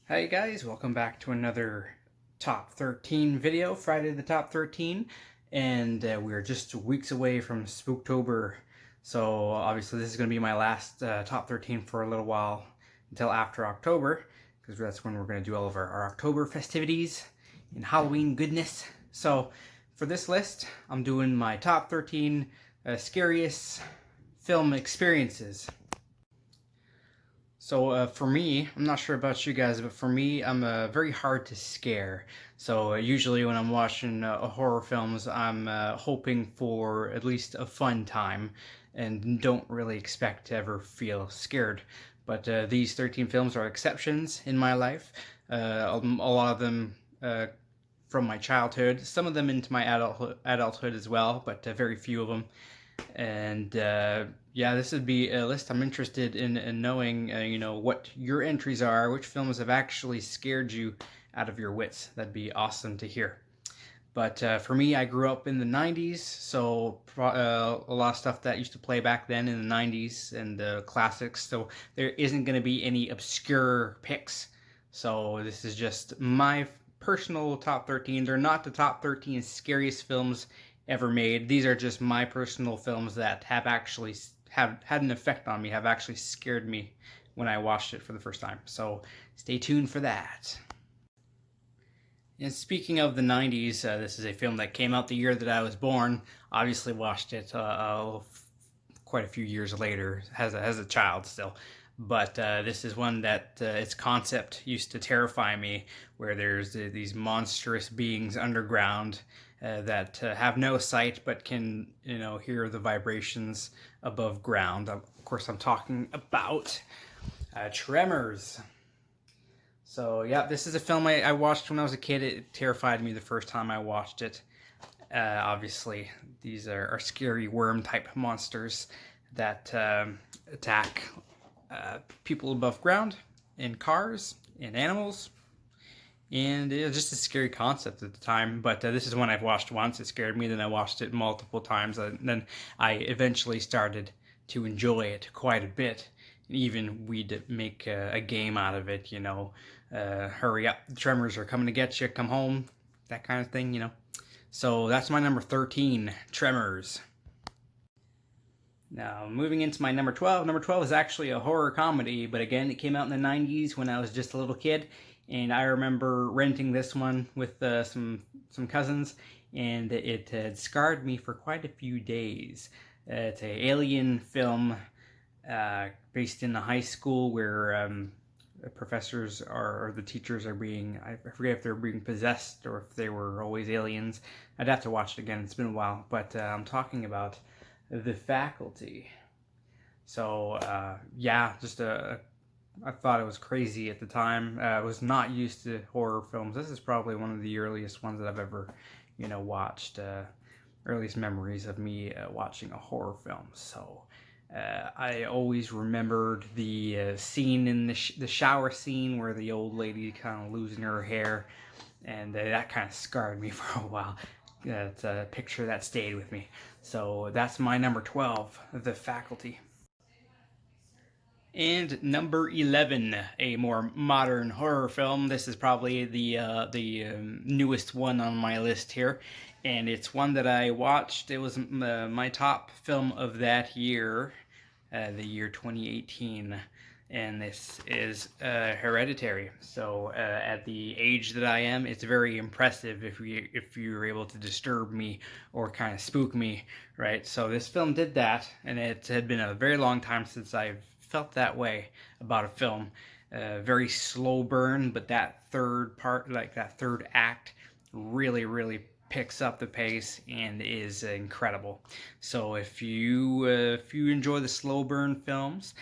Hi guys, welcome back to another Top 13 video, Friday the Top 13, and we're just weeks away from Spooktober, so obviously this is going to be my last Top 13 for a little while until after October, because that's when we're going to do all of our October festivities and Halloween goodness. So for this list, I'm doing my Top 13 scariest film experiences. So for me, I'm not sure about you guys, but for me, I'm very hard to scare. So usually when I'm watching horror films, I'm hoping for at least a fun time and don't really expect to ever feel scared. But these 13 films are exceptions in my life. A lot of them from my childhood, some of them into my adulthood as well, but very few of them. And yeah, this would be a list I'm interested in knowing, what your entries are, which films have actually scared you out of your wits. That'd be awesome to hear. But for me, I grew up in the 90s, so a lot of stuff that used to play back then in the 90s and the classics. So there isn't going to be any obscure picks. So this is just my personal top 13. They're not the top 13 scariest films ever made. These are just my personal films that have actually have had an effect on me, have actually scared me when I watched it for the first time. So stay tuned for that. And speaking of the 90s, this is a film that came out the year that I was born. Obviously, watched it quite a few years later as a child still. But this is one that its concept used to terrify me, where there's these monstrous beings underground that have no sight but can, hear the vibrations above ground. Of course, I'm talking about Tremors. So yeah, this is a film I watched when I was a kid. It terrified me the first time I watched it. Obviously, these are scary worm type monsters that attack people above ground, in cars, in animals, and it was just a scary concept at the time. But this is one I've watched once. It scared me. Then I watched it multiple times, and then I eventually started to enjoy it quite a bit. Even we'd make a game out of it, hurry up, the Tremors are coming to get you, come home, that kind of thing. So that's my number 13, Tremors. Now, moving into my number 12. Number 12 is actually a horror comedy, but again, it came out in the 90s when I was just a little kid, and I remember renting this one with some cousins, and it had scarred me for quite a few days. It's an alien film based in a high school where professors or the teachers are being, I forget if they're being possessed or if they were always aliens. I'd have to watch it again. It's been a while, but I'm talking about The Faculty. So yeah, I thought it was crazy at the time. I was not used to horror films. This is probably one of the earliest ones that I've ever, watched. Earliest memories of me watching a horror film. So I always remembered the scene in the shower scene where the old lady kind of losing her hair, and that kind of scarred me for a while. That's a picture that stayed with me. So that's my number 12, The Faculty. And number 11, a more modern horror film. This is probably the newest one on my list here, and it's one that I watched. It was my top film of that year, the year 2018, and this is Hereditary. So at the age that I am, it's very impressive if you're able to disturb me or kind of spook me, right? So this film did that, and it had been a very long time since I've felt that way about a film. Very slow burn, but that third part, like that third act, really picks up the pace and is incredible. So if you enjoy the slow burn films,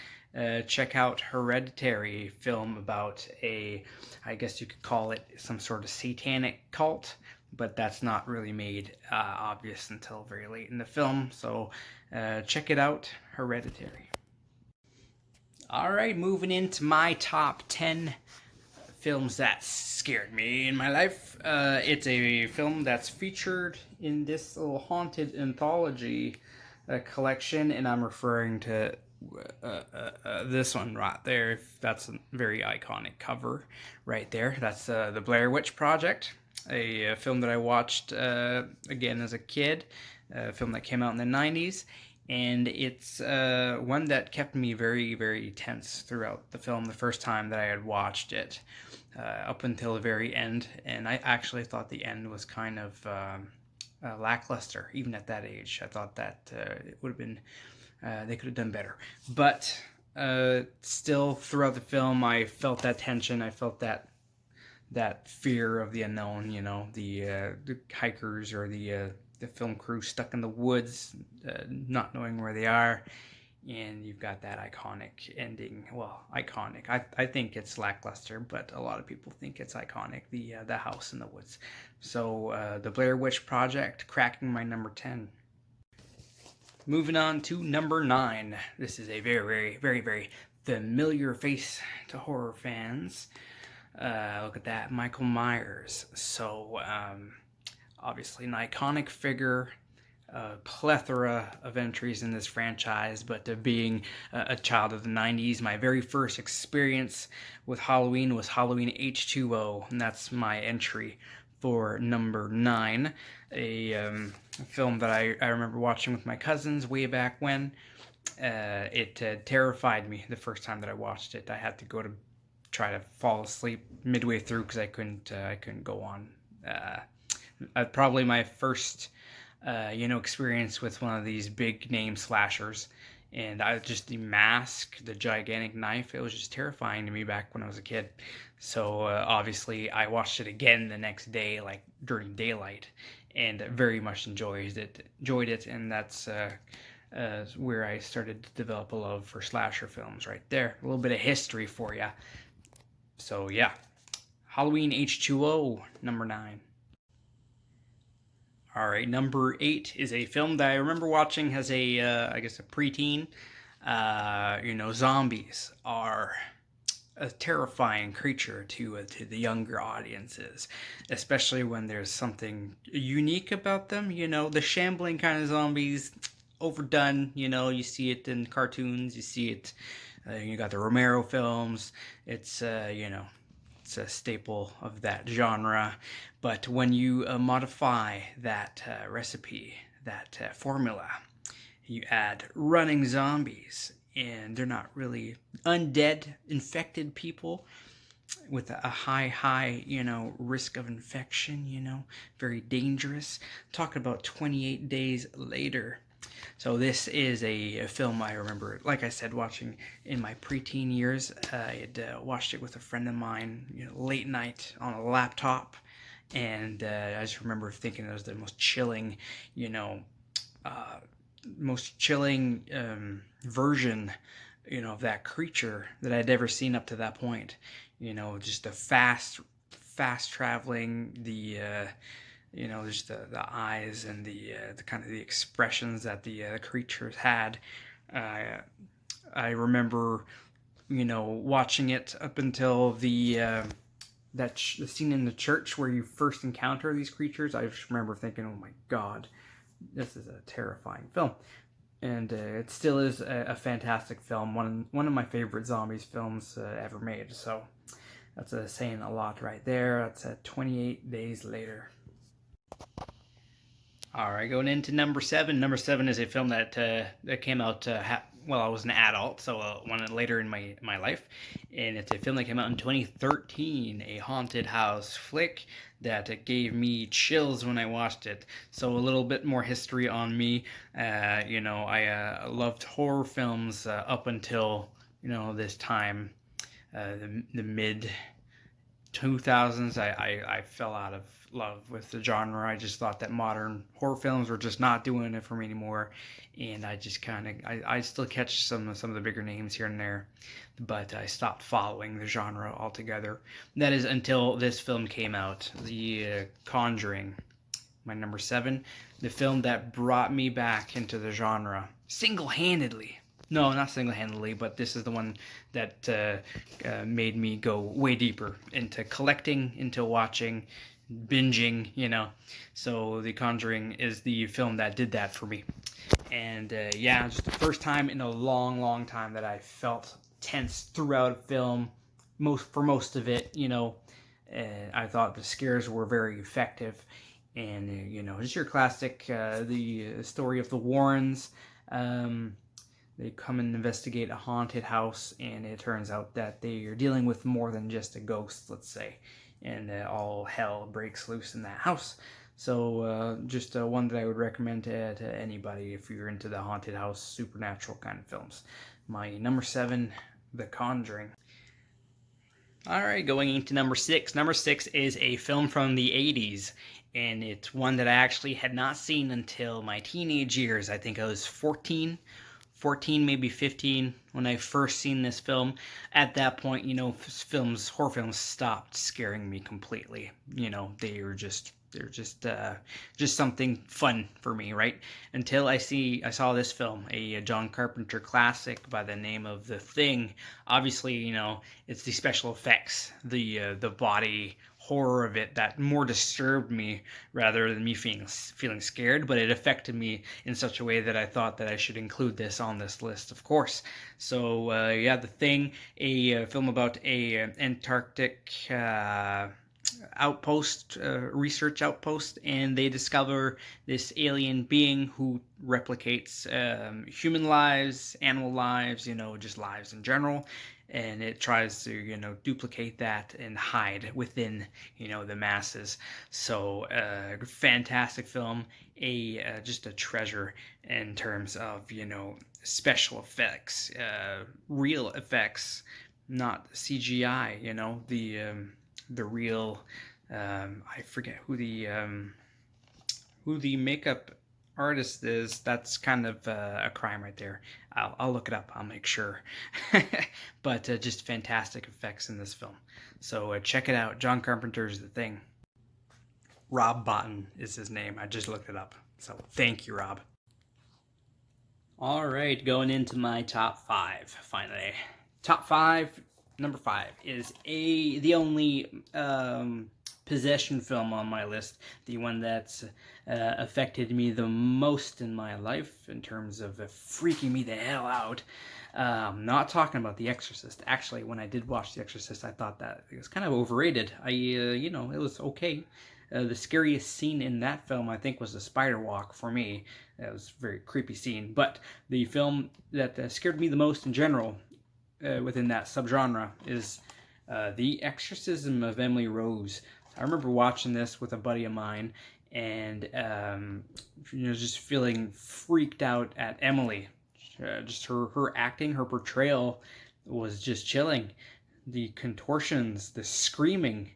check out Hereditary, film about I guess you could call it some sort of satanic cult, but that's not really made obvious until very late in the film. So check it out, Hereditary. All right, moving into my top 10 films that scared me in my life. It's a film that's featured in this little haunted anthology collection, and I'm referring to this one right there. That's a very iconic cover right there. That's the Blair Witch Project, a film that I watched again as a kid, a film that came out in the 90s. And it's one that kept me very, very tense throughout the film the first time that I had watched it, up until the very end. And I actually thought the end was kind of lackluster, even at that age. I thought that it would have been they could have done better. But still, throughout the film, I felt that tension. I felt that fear of the unknown. You know, the hikers or the film crew stuck in the woods, not knowing where they are. And you've got that iconic ending. Well, iconic. I think it's lackluster, but a lot of people think it's iconic. The house in the woods. So the Blair Witch Project, cracking my number 10. Moving on to number 9. This is a very, very, very, very familiar face to horror fans. Look at that, Michael Myers. So, obviously an iconic figure, a plethora of entries in this franchise, but being a child of the 90s, my very first experience with Halloween was Halloween H2O, and that's my entry for number 9, a film that I remember watching with my cousins way back when. It terrified me the first time that I watched it. I had to go to try to fall asleep midway through because I couldn't go on. Probably my first experience with one of these big name slashers. And the mask, the gigantic knife, it was just terrifying to me back when I was a kid. So obviously I watched it again the next day, like during daylight, and very much enjoyed it. And that's where I started to develop a love for slasher films right there. A little bit of history for you. So yeah, Halloween H2O, number 9. All right, number 8 is a film that I remember watching as a preteen. Zombies are a terrifying creature to the younger audiences, especially when there's something unique about them. You know, the shambling kind of zombies, overdone. You know, you see it in cartoons. You see it. You got the Romero films. It's it's a staple of that genre. But when you modify that recipe, that formula, you add running zombies, and they're not really undead, infected people with a high, risk of infection, very dangerous. Talking about 28 Days Later. So this is a film I remember, like I said, watching in my preteen years. I had watched it with a friend of mine, late night on a laptop, and I just remember thinking it was the most chilling, version, of that creature that I'd ever seen up to that point. Just the fast traveling, just the eyes and the kind of the expressions that the creatures had. I remember, watching it up until the scene in the church where you first encounter these creatures. I just remember thinking, oh my God, this is a terrifying film. And it still is a fantastic film, one of my favorite zombies films ever made. So that's saying a lot right there. That's 28 Days Later. All right, going into number 7. Number 7 is a film that came out I was an adult, so one later in my life, and it's a film that came out in 2013, a haunted house flick that gave me chills when I watched it. So a little bit more history on me. I loved horror films up until this time, the mid 2000s. I fell out of love with the genre. I just thought that modern horror films were just not doing it for me anymore, and I just I still catch some of the bigger names here and there, but I stopped following the genre altogether. That is until this film came out, The Conjuring, my number 7, the film that brought me back into the genre single-handedly. No, not single-handedly, but this is the one that made me go way deeper into collecting, into watching, binging, So The Conjuring is the film that did that for me. And yeah, just the first time in a long, long time that I felt tense throughout a film. For most of it, I thought the scares were very effective. And just your classic, the story of the Warrens. They come and investigate a haunted house, and it turns out that they are dealing with more than just a ghost, let's say, and all hell breaks loose in that house. So just one that I would recommend to anybody if you're into the haunted house, supernatural kind of films. My number 7, The Conjuring. All right, going into number 6. Number 6 is a film from the 80s, and it's one that I actually had not seen until my teenage years. I think I was 14, maybe 15 when I first seen this film. At that point, horror films stopped scaring me completely. They're just something fun for me, right? Until I saw this film, a John Carpenter classic by the name of The Thing. Obviously, it's the special effects, the body horror of it that more disturbed me rather than me feeling scared, but it affected me in such a way that I thought that I should include this on this list, of course. So yeah, The Thing, a film about a Antarctic research outpost, and they discover this alien being who replicates human lives, animal lives, just lives in general, and it tries to duplicate that and hide within the masses. So fantastic film, just a treasure in terms of special effects, real effects, not CGI. The real I forget who the makeup artist is. That's kind of a crime right there. I'll look it up. I'll make sure. But just fantastic effects in this film. So check it out. John Carpenter's The Thing. Rob Bottin is his name. I just looked it up. So thank you, Rob. All right, going into my top 5 finally. Top 5. Number 5 is the only possession film on my list, the one that's affected me the most in my life in terms of freaking me the hell out. Not talking about The Exorcist. Actually, when I did watch The Exorcist, I thought that it was kind of overrated. It was okay. The scariest scene in that film, I think, was the spider walk for me. That was a very creepy scene. But the film that scared me the most in general, within that subgenre, is The Exorcism of Emily Rose. I remember watching this with a buddy of mine, and just feeling freaked out at Emily. Just her acting, her portrayal was just chilling. The contortions, the screaming,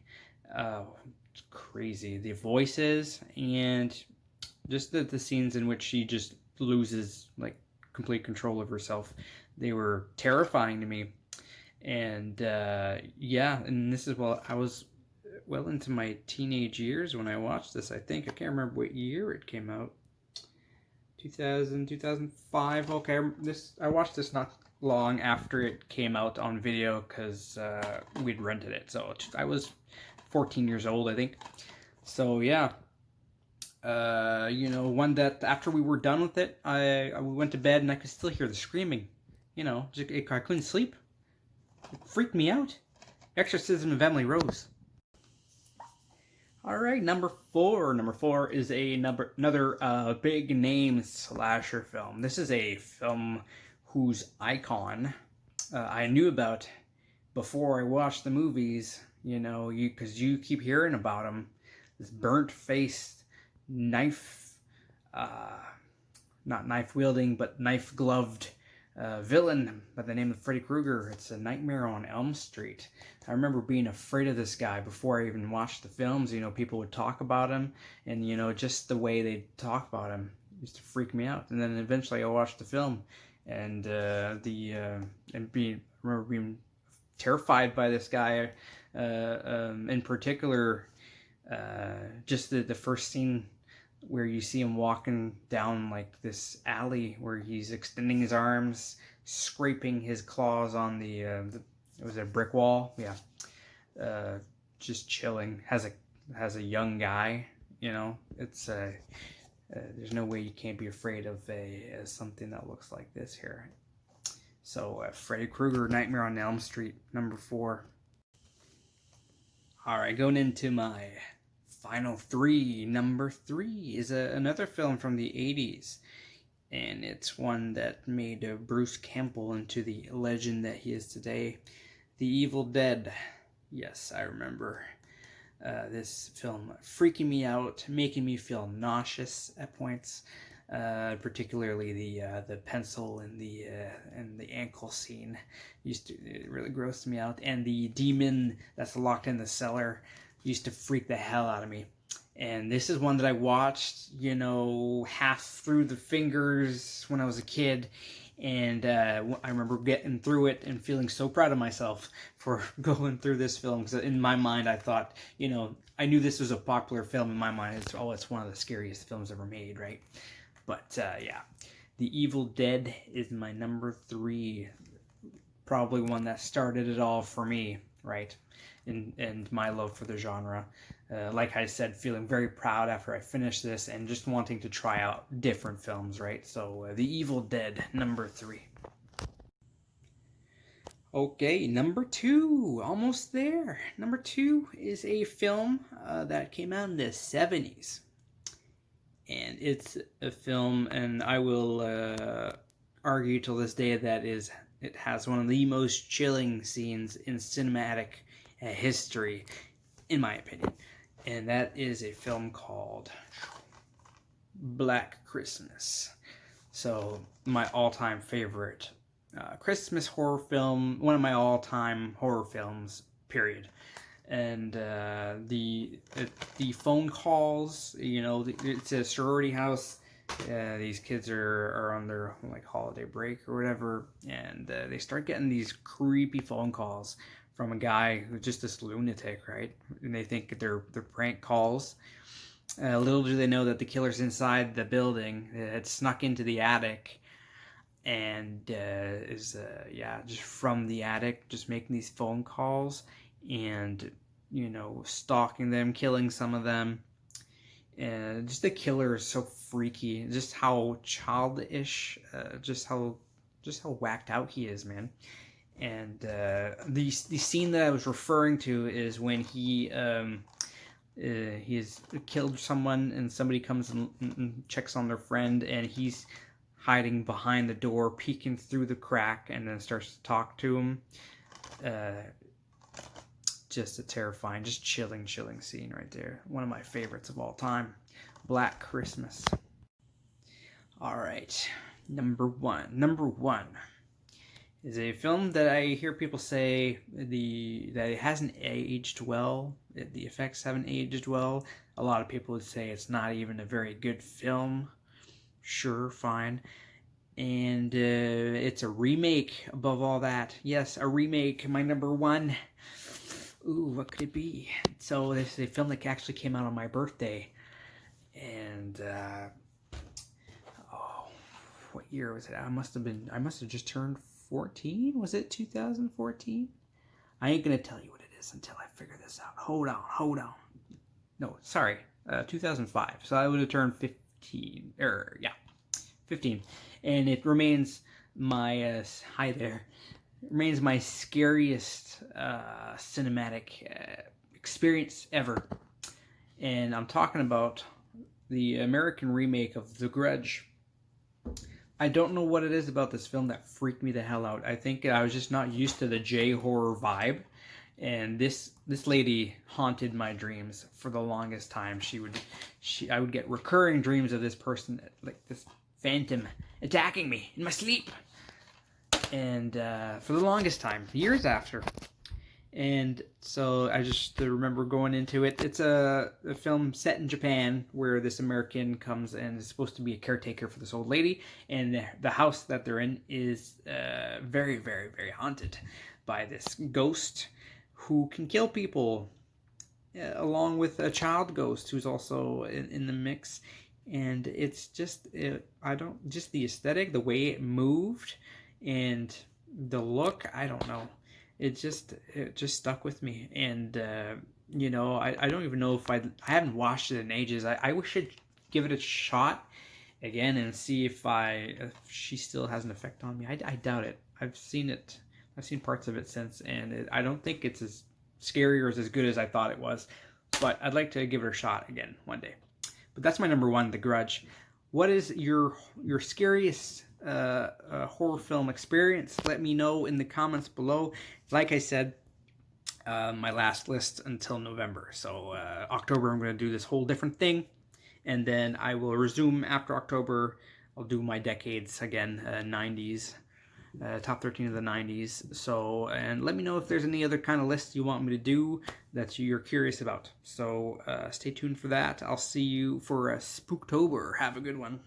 it's crazy. The voices, and just the scenes in which she just loses complete control of herself. They were terrifying to me. And yeah, and this is I was well into my teenage years when I watched this. I think I can't remember what year it came out. 2000, 2005. Okay, I watched this not long after it came out on video because we'd rented it. So I was 14 years old, I think. So yeah, one that after we were done with it, we went to bed and I could still hear the screaming. I couldn't sleep. It freaked me out. Exorcism of Emily Rose. All right, number 4. Number 4 is another big name slasher film. This is a film whose icon I knew about before I watched the movies. Because you keep hearing about him. This burnt-faced knife, not knife-wielding, but knife-gloved villain by the name of Freddy Krueger. It's A Nightmare on Elm Street. I remember being afraid of this guy before I even watched the films. People would talk about him, and just the way they talk about him used to freak me out. And then eventually I watched the film, and remember being terrified by this guy. In particular, just the first scene where you see him walking down this alley where he's extending his arms, scraping his claws on it was a brick wall. Yeah. Just chilling. Has a has a young guy. You know, it's there's no way you can't be afraid of something that looks like this here. So Freddy Krueger, Nightmare on Elm Street, number 4. All right, going into my final 3. Number 3 is another film from the 80s, and it's one that made Bruce Campbell into the legend that he is today. The Evil Dead. Yes, I remember this film freaking me out, making me feel nauseous at points. Particularly the pencil and the ankle scene it really grossed me out, and the demon that's locked in the cellar used to freak the hell out of me. And this is one that I watched, half through the fingers when I was a kid, and I remember getting through it and feeling so proud of myself for going through this film, because in my mind I thought, I knew this was a popular film. In my mind, it's one of the scariest films ever made, right? But yeah, The Evil Dead is my number 3. Probably one that started it all for me, right? And my love for the genre. Like I said, feeling very proud after I finished this and just wanting to try out different films, right? So The Evil Dead, number 3. Okay, number 2, almost there. Number 2 is a film that came out in the 70s. And it's a film, and I will argue till this day that it has one of the most chilling scenes in cinematic history, in my opinion. And that is a film called Black Christmas. So, my all-time favorite Christmas horror film, one of my all-time horror films, period. And the phone calls, it's a sorority house. These kids are on their holiday break or whatever, and they start getting these creepy phone calls from a guy who's just this lunatic, right? And they think they're prank calls. Little do they know that the killer's inside the building. It snuck into the attic, and is just from the attic, just making these phone calls and stalking them, killing some of them. And just the killer is so freaky. Just how childish, just how whacked out he is, man. And the scene that I was referring to is when he has killed someone, and somebody comes and checks on their friend, and he's hiding behind the door, peeking through the crack, and then starts to talk to him. Just a terrifying, just chilling scene right there. One of my favorites of all time. Black Christmas. All right, number one is a film that I hear people say that it hasn't aged well. The effects haven't aged well. A lot of people would say it's not even a very good film. Sure, fine. And it's a remake above all that. Yes, a remake. My number 1. Ooh, what could it be? So this is a film that actually came out on my birthday. And what year was it? I must have just turned 14. Was it 2014? I ain't gonna tell you what it is until I figure this out. Hold on. No, sorry, 2005. So I would have turned 15. 15. And it remains my hi there. It remains my scariest cinematic experience ever. And I'm talking about the American remake of The Grudge. I don't know what it is about this film that freaked me the hell out. I think I was just not used to the J-horror vibe. And this lady haunted my dreams for the longest time. I would get recurring dreams of this person, like this phantom, attacking me in my sleep. And for the longest time, years after. And so I just remember going into it. It's a film set in Japan where this American comes and is supposed to be a caretaker for this old lady. And the house that they're in is very, very, very haunted by this ghost who can kill people, along with a child ghost who's also in the mix. And it's just, just the aesthetic, the way it moved, and the look, I don't know. it just stuck with me. And I don't even know if I haven't watched it in ages. I wish I'd give it a shot again and see if she still has an effect on me. I doubt it. I've seen parts of it since, and I don't think it's as scary or as good as I thought it was. But I'd like to give it a shot again one day. But that's my number one, The Grudge. What is your scariest horror film experience? Let me know in the comments below. Like I said, my last list until November. So October, I'm going to do this whole different thing, and then I will resume after October. I'll do my decades again, 90s, top 13 of the 90s. So, and let me know if there's any other kind of lists you want me to do that you're curious about. So stay tuned for that. I'll see you for Spooktober. Have a good one.